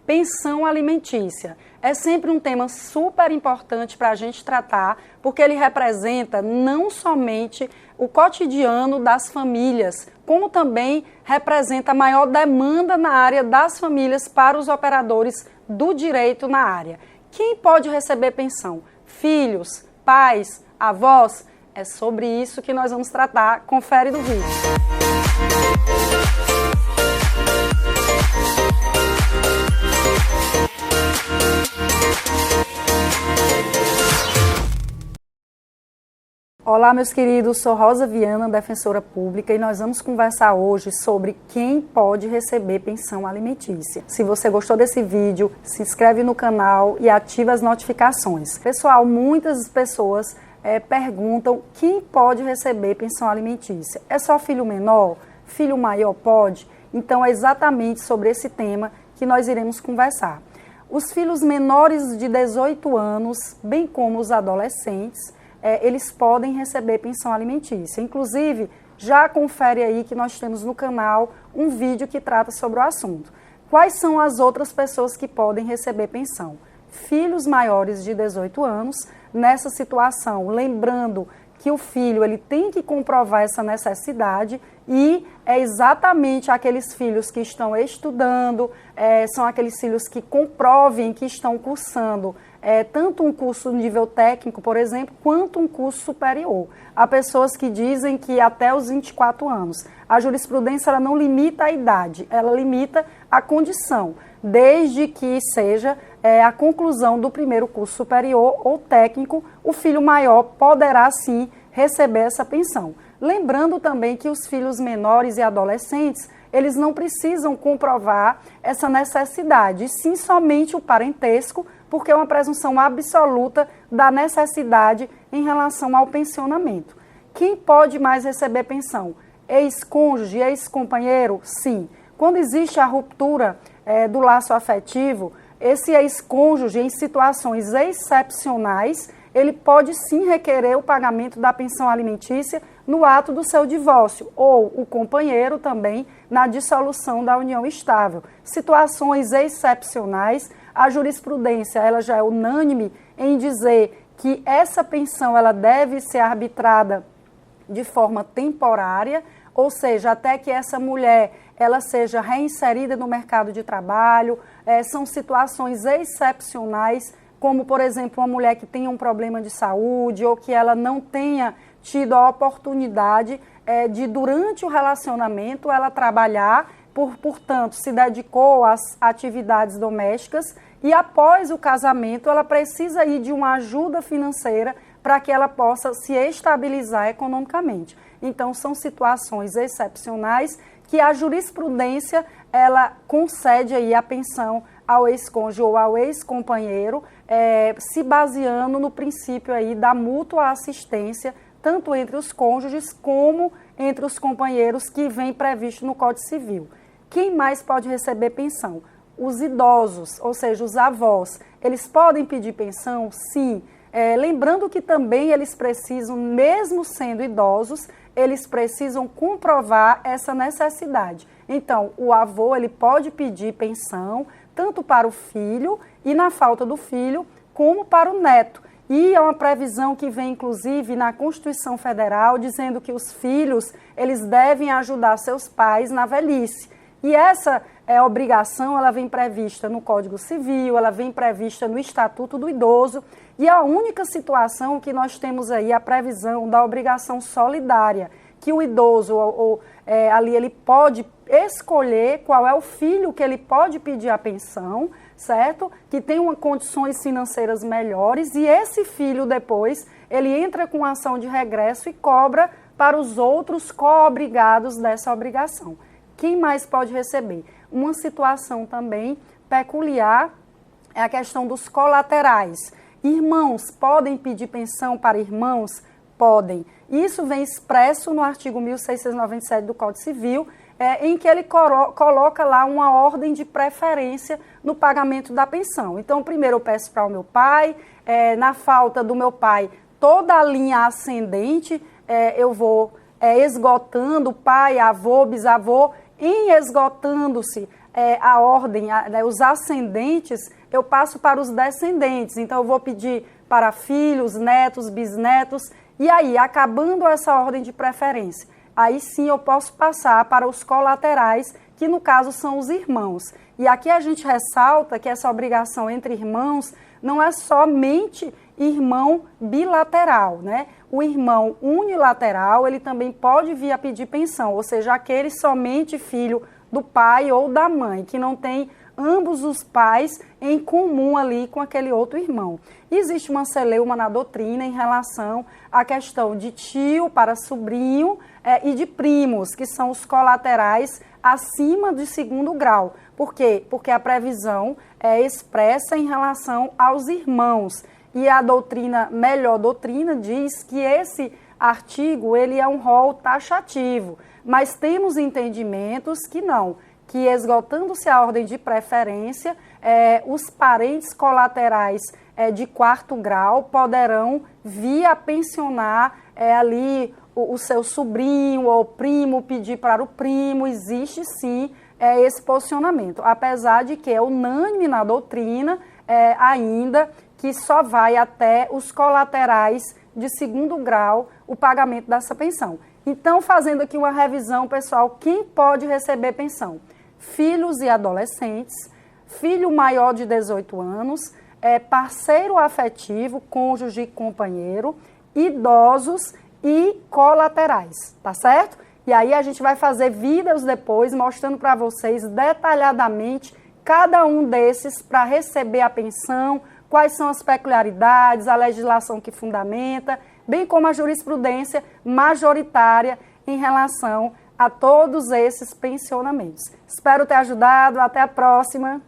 Pensão alimentícia. É sempre um tema super importante para a gente tratar, porque ele representa não somente o cotidiano das famílias, como também representa a maior demanda na área das famílias para os operadores do direito na área. Quem pode receber pensão? Filhos, pais, avós? É sobre isso que nós vamos tratar. Confere no vídeo. Olá, meus queridos, sou Rosa Viana, defensora pública, e nós vamos conversar hoje sobre quem pode receber pensão alimentícia. Se você gostou desse vídeo, se inscreve no canal e ativa as notificações. Pessoal, muitas pessoas perguntam quem pode receber pensão alimentícia. É só filho menor? Filho maior pode? Então é exatamente sobre esse tema que nós iremos conversar. Os filhos menores de 18 anos, bem como os adolescentes, eles podem receber pensão alimentícia. Inclusive, já confere aí que nós temos no canal um vídeo que trata sobre o assunto. Quais são as outras pessoas que podem receber pensão? Filhos maiores de 18 anos, nessa situação, lembrando que o filho ele tem que comprovar essa necessidade e é exatamente aqueles filhos que estão estudando, são aqueles filhos que comprovem que estão cursando tanto um curso nível técnico, por exemplo, quanto um curso superior. Há pessoas que dizem que até os 24 anos. A jurisprudência ela não limita a idade, ela limita a condição, desde que seja a conclusão do primeiro curso superior ou técnico, o filho maior poderá sim receber essa pensão. Lembrando também que os filhos menores e adolescentes, eles não precisam comprovar essa necessidade, e sim somente o parentesco, porque é uma presunção absoluta da necessidade em relação ao pensionamento. Quem pode mais receber pensão? Ex-cônjuge, ex-companheiro? Sim. Quando existe a ruptura do laço afetivo, esse ex-cônjuge, em situações excepcionais, ele pode sim requerer o pagamento da pensão alimentícia no ato do seu divórcio, ou o companheiro também na dissolução da união estável. Situações excepcionais, a jurisprudência ela já é unânime em dizer que essa pensão ela deve ser arbitrada de forma temporária, ou seja, até que essa mulher ela seja reinserida no mercado de trabalho. São situações excepcionais, como, por exemplo, uma mulher que tenha um problema de saúde ou que ela não tenha tido a oportunidade de, durante o relacionamento, ela trabalhar, portanto, se dedicou às atividades domésticas e, após o casamento, ela precisa ir de uma ajuda financeira para que ela possa se estabilizar economicamente. Então, são situações excepcionais que a jurisprudência ela concede aí a pensão ao ex-cônjuge ou ao ex-companheiro, se baseando no princípio aí da mútua assistência, tanto entre os cônjuges como entre os companheiros, que vem previsto no Código Civil. Quem mais pode receber pensão? Os idosos, ou seja, os avós. Eles podem pedir pensão? Sim. Lembrando que também eles precisam, mesmo sendo idosos, eles precisam comprovar essa necessidade. Então, o avô ele pode pedir pensão, tanto para o filho e, na falta do filho, como para o neto. E é uma previsão que vem, inclusive, na Constituição Federal, dizendo que os filhos eles devem ajudar seus pais na velhice. E essa obrigação ela vem prevista no Código Civil, ela vem prevista no Estatuto do Idoso, e a única situação que nós temos aí a previsão da obrigação solidária, que o idoso ali ele pode escolher qual é o filho que ele pode pedir a pensão, certo? Que tem condições financeiras melhores, e esse filho depois ele entra com ação de regresso e cobra para os outros co-obrigados dessa obrigação. Quem mais pode receber? Uma situação também peculiar é a questão dos colaterais. Irmãos podem pedir pensão para irmãos? Podem. Isso vem expresso no artigo 1697 do Código Civil, em que ele coloca lá uma ordem de preferência no pagamento da pensão. Então, primeiro eu peço para o meu pai, na falta do meu pai, toda a linha ascendente, eu vou esgotando pai, avô, bisavô, em esgotando-se a ordem, os ascendentes, eu passo para os descendentes. Então, eu vou pedir para filhos, netos, bisnetos, e aí, acabando essa ordem de preferência, aí sim eu posso passar para os colaterais, que no caso são os irmãos. E aqui a gente ressalta que essa obrigação entre irmãos não é somente irmão bilateral, né? O irmão unilateral, ele também pode vir a pedir pensão, ou seja, aquele somente filho do pai ou da mãe, que não tem ambos os pais em comum ali com aquele outro irmão. Existe uma celeuma na doutrina em relação à questão de tio para sobrinho e de primos, que são os colaterais acima de 2º grau. Por quê? Porque a previsão é expressa em relação aos irmãos. E a doutrina, melhor doutrina, diz que esse artigo ele é um rol taxativo, mas temos entendimentos que não, que esgotando-se a ordem de preferência, os parentes colaterais de 4º grau poderão vir a pensionar ali o seu sobrinho ou primo, pedir para o primo. Existe sim esse posicionamento, apesar de que é unânime na doutrina ainda que só vai até os colaterais de 2º grau o pagamento dessa pensão. Então, fazendo aqui uma revisão, pessoal, quem pode receber pensão? Filhos e adolescentes, filho maior de 18 anos, parceiro afetivo, cônjuge e companheiro, idosos e colaterais, tá certo? E aí a gente vai fazer vídeos depois mostrando para vocês detalhadamente cada um desses para receber a pensão, quais são as peculiaridades, a legislação que fundamenta, bem como a jurisprudência majoritária em relação a todos esses pensionamentos. Espero ter ajudado. Até a próxima.